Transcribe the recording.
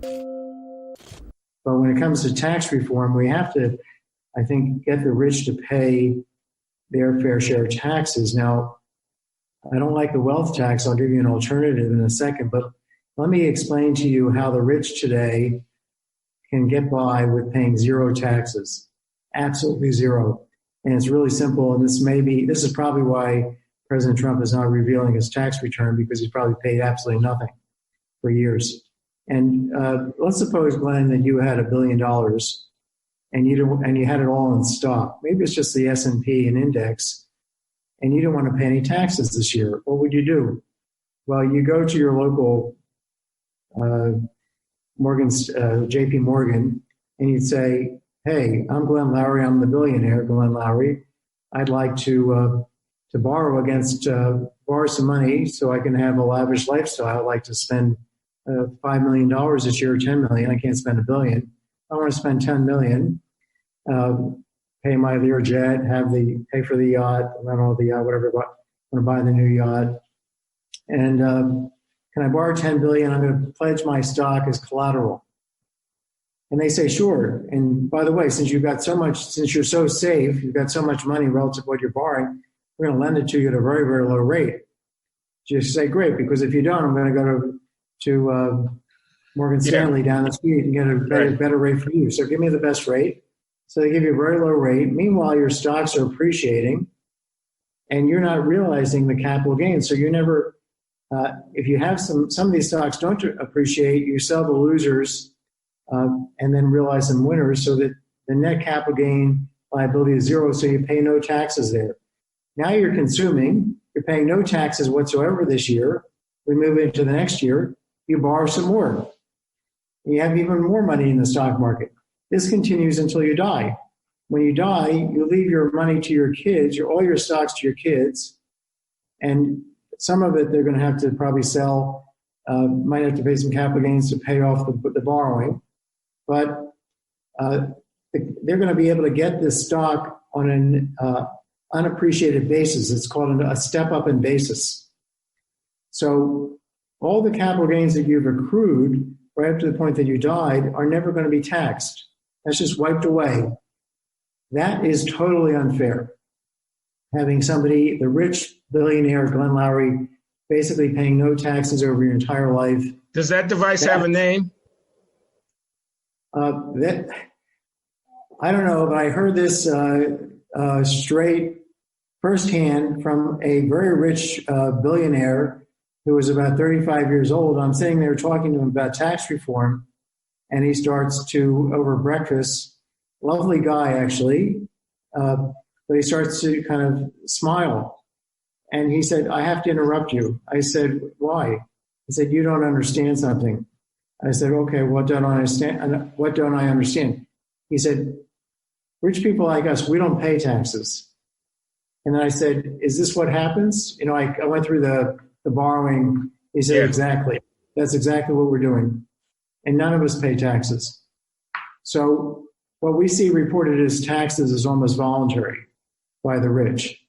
But when it comes to tax reform, we have to, I think, get the rich to pay their fair share of taxes. Now, I don't like the wealth tax. I'll give you an alternative in a second, but let me explain to you how the rich today can get by with paying zero taxes, absolutely zero. And it's really simple. And this is probably why President Trump is not revealing his tax return, because he's probably paid absolutely nothing for years. And let's suppose, Glenn, that you had $1 billion and you had it all in stock. Maybe it's just the S&P and index, and you don't want to pay any taxes this year. What would you do? Well, you go to your local JP Morgan, and you'd say, "Hey, I'm Glenn Loury. I'm the billionaire, Glenn Loury. I'd like to borrow some money so I can have a lavish lifestyle. I'd like to spend $5 million this year, or $10 million. I can't spend $1 billion. I want to spend $10 million. Pay my Learjet, pay for the yacht, rental the yacht, whatever. I want to buy the new yacht. And can I borrow $10 billion? I'm going to pledge my stock as collateral." And they say, "Sure. And by the way, since you're so safe, you've got so much money relative to what you're borrowing, we're going to lend it to you at a very, very low rate." Just say, "Great, because if you don't, I'm going to go to Morgan Stanley down the street and get a better rate for you. So give me the best rate." So they give you a very low rate. Meanwhile, your stocks are appreciating, and you're not realizing the capital gains. So you never, if you have some of these stocks don't appreciate, you sell the losers and then realize some winners, so that the net capital gain liability is zero, so you pay no taxes there. Now you're consuming, you're paying no taxes whatsoever this year. We move into the next year, you borrow some more. You have even more money in the stock market. This continues until you die. When you die, you leave your money to your kids, all your stocks to your kids, and some of it they're going to have to probably sell, might have to pay some capital gains to pay off the borrowing, but they're going to be able to get this stock on an unappreciated basis. It's called a step up in basis. So all the capital gains that you've accrued right up to the point that you died are never going to be taxed. That's just wiped away. That is totally unfair. Having somebody, the rich billionaire Glenn Loury, basically paying no taxes over your entire life. Does that device have a name? I don't know, but I heard this straight firsthand from a very rich billionaire who was about 35 years old. I'm sitting there talking to him about tax reform, and he starts to, over breakfast, lovely guy actually, but he starts to kind of smile. And he said, "I have to interrupt you." I said, "Why?" He said, "You don't understand something." I said, "Okay, what don't I understand? What don't I understand?" He said, "Rich people like us, we don't pay taxes." And then I said, "Is this what happens?" I went through the borrowing. He said, "Yeah. Exactly. That's exactly what we're doing. And none of us pay taxes." So what we see reported as taxes is almost voluntary by the rich.